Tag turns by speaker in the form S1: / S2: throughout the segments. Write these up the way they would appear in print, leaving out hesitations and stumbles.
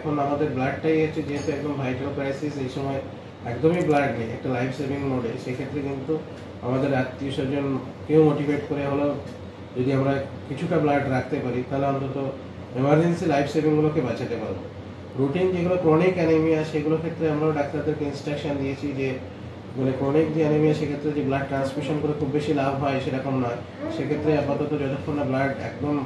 S1: এখন আমাদের ব্লাডটাই হচ্ছে যেহেতু একদম ভাইটাল ক্রাইসিস, এই সময় একদমই ব্লাড নেই, একটা লাইফ সেভিং মোডে, সেক্ষেত্রে কিন্তু আমাদের আত্মীয় স্বজন কেউ মোটিভেট করে হলো যদি আমরা কিছুটা ব্লাড রাখতে পারি তাহলে অন্তত এমার্জেন্সি লাইফ সেভিংগুলোকে বাঁচাতে পারবো। রুটিন যেগুলো ক্রনিক অ্যানিমিয়া সেগুলোর ক্ষেত্রে আমরাও ডাক্তারদেরকে ইনস্ট্রাকশন দিয়েছি যে মানে ক্রনিক যে অ্যানিমিয়া সেক্ষেত্রে যে ব্লাড ট্রান্সফিউশন করে খুব বেশি লাভ হয় সেরকম নয়। সেক্ষেত্রে আপাতত যতক্ষণ না ব্লাড একদম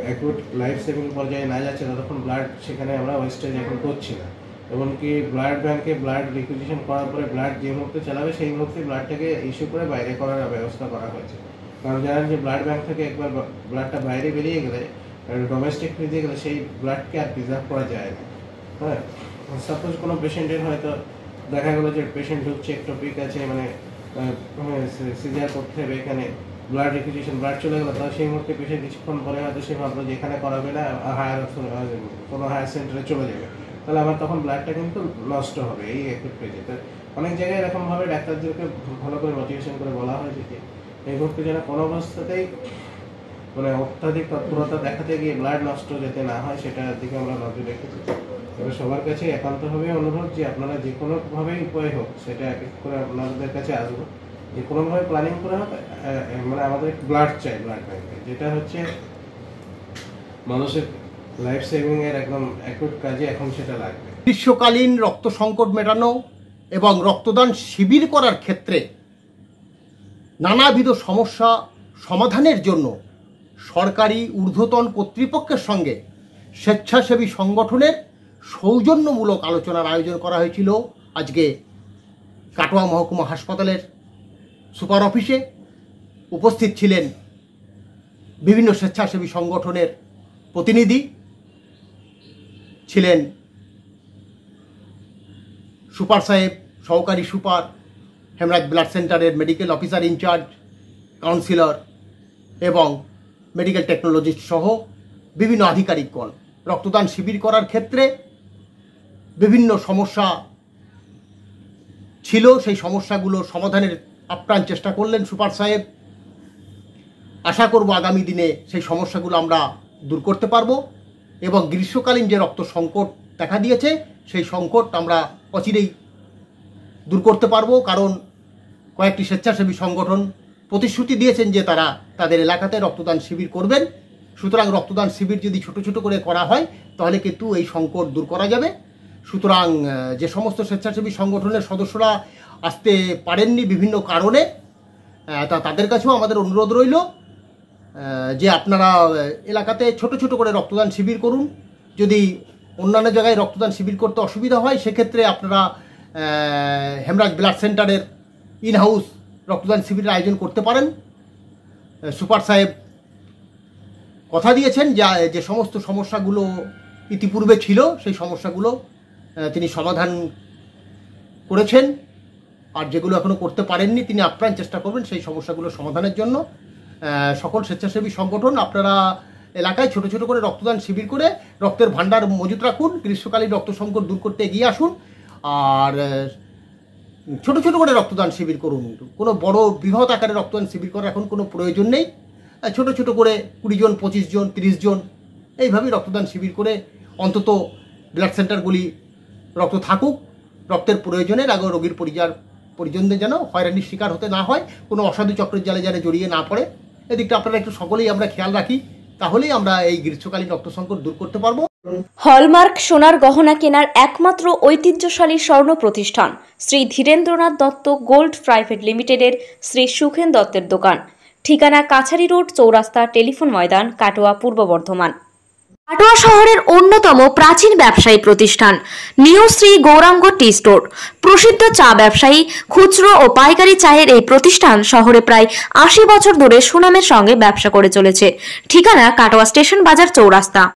S1: অ্যাকুট লাইফ সেভিং পর্যায়ে না যাচ্ছে ততক্ষণ ব্লাড সেখানে আমরা ওয়েস্টেজ এখন করছি না। এমনকি ব্লাড ব্যাংকে ব্লাড রিকুইজিশন করার পরে ব্লাড যে মুহূর্তে চালাবে সেই মুহূর্তে ব্লাডটাকে ইস্যু করে বাইরে করার ব্যবস্থা করা হয়েছে। কারণ জানেন যে ব্লাড ব্যাংক থেকে একবার ব্লাডটা বাইরে বেরিয়ে গেলে ডোমেস্টিক ফ্রিজে গেলে সেই ব্লাডকে আর প্রিজার্ভ করা যায় না। হ্যাঁ, সাপোজ কোনো পেশেন্টের হয়তো দেখা গেলো যে পেশেন্ট ঢুকছে একটপিক আছে, মানে সিজার করতে হবে, এখানে ব্লাড রিকুইজিশন ব্লাড চলে গেলো, তাহলে সেই মুহূর্তে পেশেন্ট কিছুক্ষণ পরে হয়তো সে ভাবলো যে এখানে করাবে না, কোনো হায়ার সেন্টারে চলে যাবে, তাহলে আমার তখন ব্লাডটা কিন্তু নষ্ট হবে এই অ্যাকুট ফেজে। তো অনেক জায়গায় এরকমভাবে ডাক্তারদেরকে ভালো করে মোটিভেশন করে বলা হয় যে এই মুহূর্তে যেন কোনো অবস্থাতেই মানে অত্যাধিক তৎপরতা দেখাতে গিয়ে ব্লাড নষ্ট যাতে না হয় সেটার দিকে আমরা নজর রেখেছি। তবে সবার কাছে একান্তভাবে অনুরোধ যে আপনারা যে কোনোভাবেই উপায় হোক সেটা এক এক করে আপনাদের কাছে আসবো, যে কোনোভাবে প্ল্যানিং করা হোক, মানে আমাদের ব্লাড চাই ব্লাড ব্যাংকে, যেটা হচ্ছে মানুষের লাইফ সেভিং এর একদম অ্যাকুট কাজে এখন সেটা লাগবে।
S2: গ্রীষ্মকালীন রক্ত সংকট মেটানো এবং রক্তদান শিবির করার ক্ষেত্রে নানাবিধ সমস্যা সমাধানের জন্য সরকারি ঊর্ধ্বতন কর্তৃপক্ষের সঙ্গে স্বেচ্ছাসেবী সংগঠনের সৌজন্যমূলক আলোচনার আয়োজন করা হয়েছিল আজকে কাটোয়া মহকুমা হাসপাতালের সুপার অফিসে। উপস্থিত ছিলেন বিভিন্ন স্বেচ্ছাসেবী সংগঠনের প্রতিনিধি, ছিলেন সুপার সাহেব, সহকারী সুপার, হেমরাজ ব্লাড সেন্টারের মেডিকেল অফিসার ইনচার্জ, কাউন্সিলর এবং মেডিকেল টেকনোলজিস্ট সহ বিভিন্ন আধিকারিকগণ। রক্তদান শিবির করার ক্ষেত্রে বিভিন্ন সমস্যা ছিল, সেই সমস্যাগুলো সমাধানের আপ্রাণ চেষ্টা করলেন সুপার সাহেব। আশা করব আগামী দিনে সেই সমস্যাগুলো আমরা দূর করতে পারবো এবং গ্রীষ্মকালীন যে রক্ত সংকট দেখা দিয়েছে সেই সংকট আমরা অচিরেই দূর করতে পারবো। কারণ কয়েকটি স্বেচ্ছাসেবী সংগঠন প্রতিশ্রুতি দিয়েছেন যে তারা তাদের এলাকাতে রক্তদান শিবির করবেন। সুতরাং রক্তদান শিবির যদি ছোট ছোট করে করা হয় তাহলে কিন্তু এই সংকট দূর করা যাবে। সুতরাং যে সমস্ত স্বেচ্ছাসেবী সংগঠনের সদস্যরা আসতে পারেননি বিভিন্ন কারণে, তাদের কাছেও আমাদের অনুরোধ রইল যে আপনারা এলাকাতে ছোট ছোট করে রক্তদান শিবির করুন। যদি অন্যান্য জায়গায় রক্তদান শিবির করতে অসুবিধা হয় সেক্ষেত্রে আপনারা হেমরাজ ব্লাড সেন্টারের ইন হাউস রক্তদান শিবিরের আয়োজন করতে পারেন। সুপার সাহেব কথা দিয়েছেন যে সমস্ত সমস্যাগুলো ইতিপূর্বে ছিল সেই সমস্যাগুলো তিনি সমাধান করেছেন, আর যেগুলো এখনও করতে পারেননি তিনি আপ্রাণ চেষ্টা করবেন সেই সমস্যাগুলো সমাধানের জন্য। সকল স্বেচ্ছাসেবী সংগঠন আপনারা এলাকায় ছোট ছোট করে রক্তদান শিবির করে রক্তের ভাণ্ডার মজুত রাখুন, গ্রীষ্মকালীন রক্ত সংকট দূর করতে এগিয়ে আসুন আর ছোট ছোট করে রক্তদান শিবির করুন। কোনো বড় বৃহৎ আকারে রক্তদান শিবির করার এখন কোনো প্রয়োজন নেই। ছোট ছোট করে 20 জন, 25 জন, 30 জন এইভাবেই রক্তদান শিবির করে অন্তত ব্লাড সেন্টারগুলি রক্ত থাকুক। রক্তের প্রয়োজনের আগে রোগীর পরিজনদের যেন হয়রানির শিকার হতে না হয়, কোনো অসাধু চক্রের জালে যেন জড়িয়ে না পড়ে, এদিকটা আপনারা একটু সকলেই আমরা খেয়াল রাখি, তাহলেই আমরা এই গ্রীষ্মকালীন রক্ত সংকট দূর করতে পারবো।
S3: হলমার্ক সোনার গহনা কেনার একমাত্র ঐতিহ্যশালী স্বর্ণ প্রতিষ্ঠান শ্রী ধীরেন্দ্রনাথ দত্ত গোল্ড প্রাইভেট লিমিটেডের শ্রী সুখেন দত্তের দোকান। ঠিকানা কাছারি রোড, চৌরাস্তা, টেলিফোন ময়দান, কাটোয়া, পূর্ব বর্ধমান। কাটোয়া শহরের অন্যতম প্রাচীন ব্যবসায়ী প্রতিষ্ঠান new Shri Gauranga tea store. প্রসিদ্ধ চা ব্যবসায়ী, খুচরো ও পাইকারি চায়ের এই প্রতিষ্ঠান শহরে প্রায় 80 বছর ধরে সুনামের সঙ্গে ব্যবসা করে চলেছে। ঠিকানা কাটোয়া স্টেশন বাজার, চৌরাস্তা।